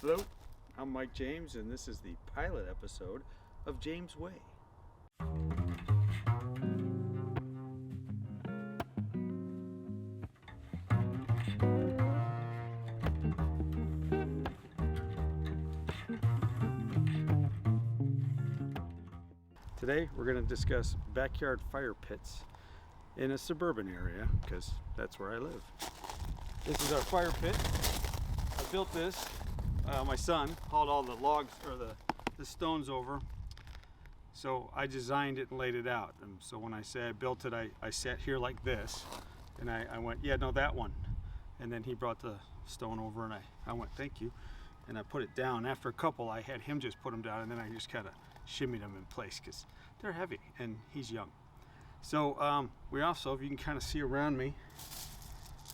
Hello, I'm Mike James, and this is the pilot episode of James Way. Today we're going to discuss backyard fire pits in a suburban area, because that's where I live. This is our fire pit. I built this. My son hauled all the logs or the stones over, so I designed it and laid it out. And so when I say I built it, I sat here like this, and I went, yeah, no, that one. And then he brought the stone over, and I went, thank you, and I put it down. After a couple, I had him just put them down, and then I just kind of shimmied them in place because they're heavy and he's young. So we also, if you can kind of see around me,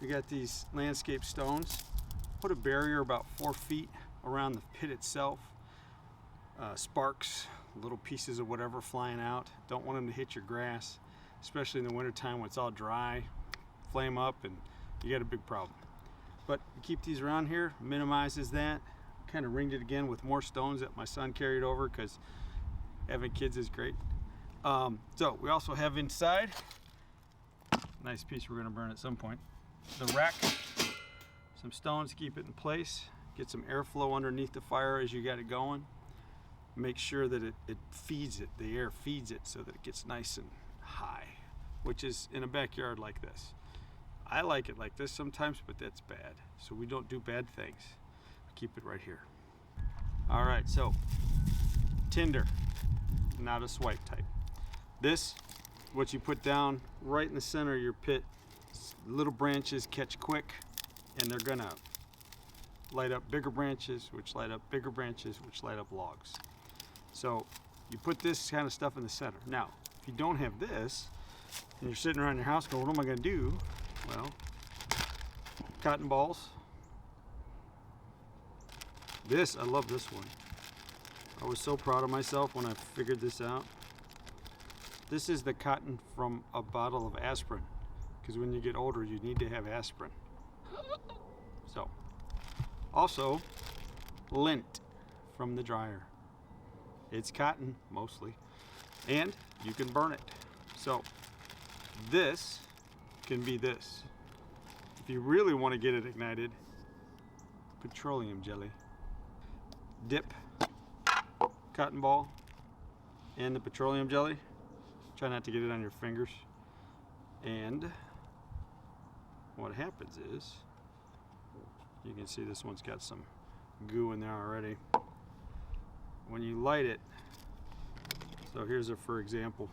we got these landscape stones. Put a barrier about 4 feet around the pit itself. Sparks, little pieces of whatever flying out. Don't want them to hit your grass, especially in the wintertime when it's all dry. Flame up and you got a big problem. But you keep these around here, minimizes that. Kind of ringed it again with more stones that my son carried over because having kids is great. So we also have inside, nice piece we're going to burn at some point, the rack. Some stones to keep it in place, get some airflow underneath the fire as you got it going. Make sure that it feeds it, the air feeds it so that it gets nice and high, which is in a backyard like this. I like it like this sometimes, but that's bad. So we don't do bad things. Keep it right here. All right, so tinder, not a swipe type. This, what you put down right in the center of your pit, little branches catch quick, and they're gonna light up bigger branches, which light up bigger branches, which light up logs. So you put this kind of stuff in the center. Now, if you don't have this, and you're sitting around your house going, what am I gonna do? Well, cotton balls. This, I love this one. I was so proud of myself when I figured this out. This is the cotton from a bottle of aspirin, because when you get older, you need to have aspirin. So, also lint from the dryer. It's cotton mostly, and you can burn it. So this can be this. If you really want to get it ignited, petroleum jelly. Dip cotton ball in the petroleum jelly. Try not to get it on your fingers. And what happens is, you can see this one's got some goo in there already. When you light it, so here's a, for example,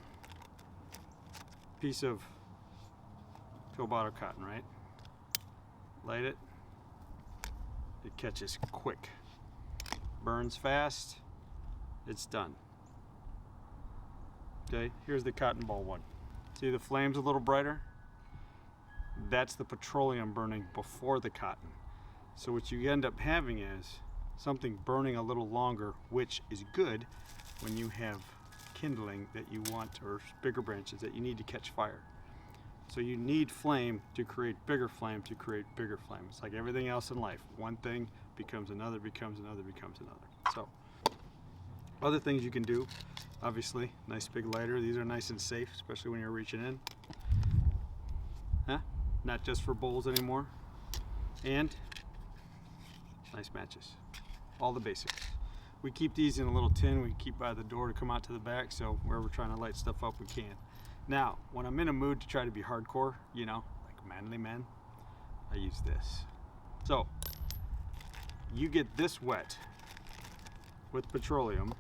piece of pill bottle cotton, right? Light it, it catches quick. Burns fast, it's done. Okay, here's the cotton ball one. See the flame's a little brighter? That's the petroleum burning before the cotton. So what you end up having is something burning a little longer, which is good when you have kindling that you want, or bigger branches that you need to catch fire. So you need flame to create bigger flame to create bigger flame. It's like everything else in life. One thing becomes another, becomes another, becomes another. So other things you can do, obviously, nice big lighter. These are nice and safe, especially when you're reaching in. Not just for bowls anymore. And nice matches. All the basics. We keep these in a little tin we keep by the door to come out to the back, so wherever we're trying to light stuff up, we can. Now, when I'm in a mood to try to be hardcore, you know, like manly men, I use this. So, you get this wet with petroleum,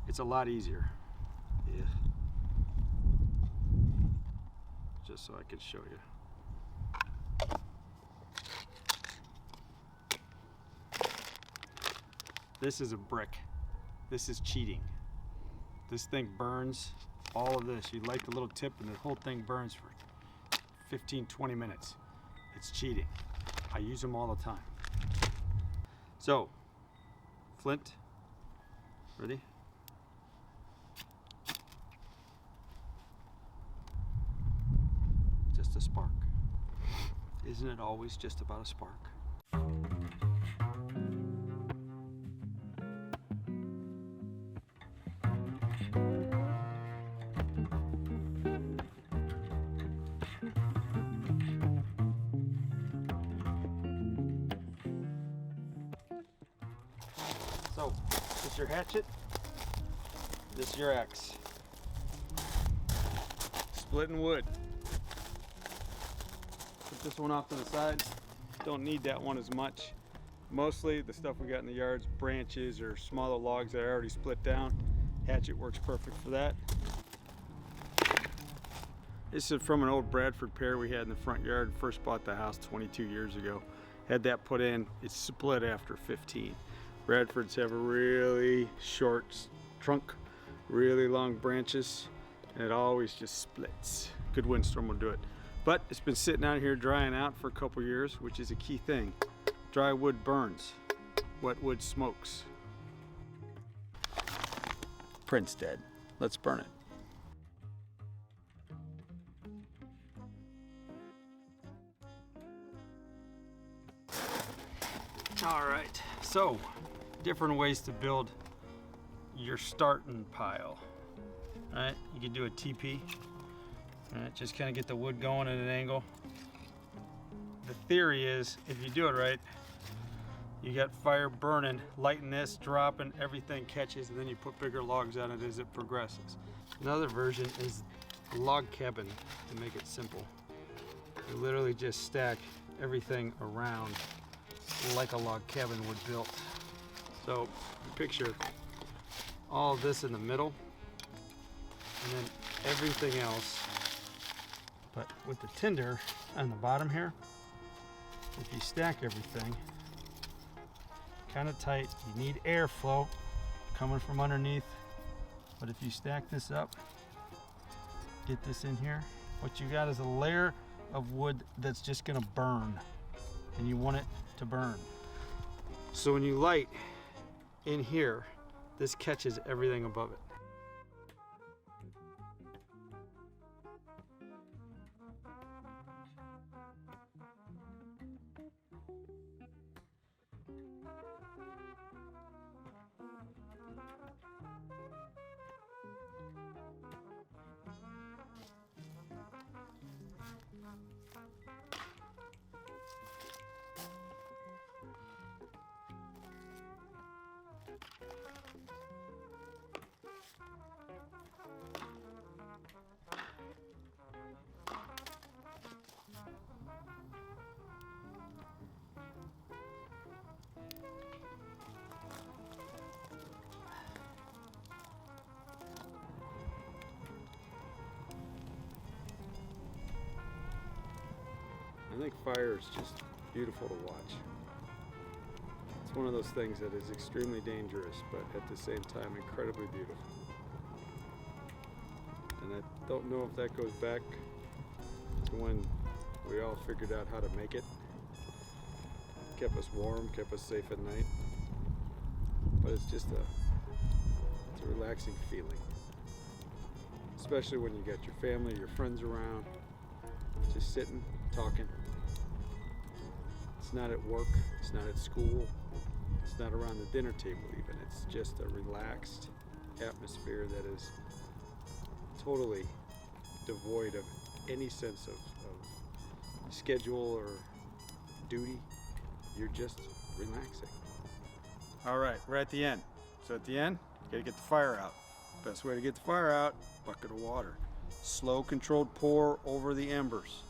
it's a lot easier. Yeah. Just so I can show you. This is a brick. This is cheating. This thing burns all of this. You light the little tip and the whole thing burns for 15-20 minutes. It's cheating. I use them all the time. So, flint, ready? Just a spark. Isn't it always just about a spark? So, this is your hatchet, this is your axe. Splitting wood. Put this one off to the side. Don't need that one as much. Mostly the stuff we got in the yards, branches or smaller logs that are already split down. Hatchet works perfect for that. This is from an old Bradford pear we had in the front yard. First bought the house 22 years ago. Had that put in, it split after 15. Bradfords have a really short trunk, really long branches, and it always just splits. Good windstorm will do it. But it's been sitting out here drying out for a couple years, which is a key thing. Dry wood burns, wet wood smokes. Print's dead. Let's burn it. All right, so different ways to build your starting pile. All right, you can do a TP. All right, just kind of get the wood going at an angle. The theory is, if you do it right, you got fire burning, lighten this, dropping, everything catches, and then you put bigger logs on it as it progresses. Another version is a log cabin to make it simple. You literally just stack everything around like a log cabin would built. So picture all of this in the middle and then everything else, but with the tinder on the bottom here. If you stack everything kind of tight, you need airflow coming from underneath, but if you stack this up, get this in here, what you got is a layer of wood that's just gonna burn, and you want it to burn. So when you light in here, this catches everything above it. I think fire is just beautiful to watch. It's one of those things that is extremely dangerous, but at the same time incredibly beautiful. And I don't know if that goes back to when we all figured out how to make it. Kept us warm, kept us safe at night. But it's just it's a relaxing feeling. Especially when you got your family, your friends around, just sitting, talking. It's not at work, it's not at school, it's not around the dinner table even. It's just a relaxed atmosphere that is totally devoid of any sense of schedule or duty. You're just relaxing. All right, we're at the end. So at the end, you gotta get the fire out. Best way to get the fire out, bucket of water. Slow controlled pour over the embers.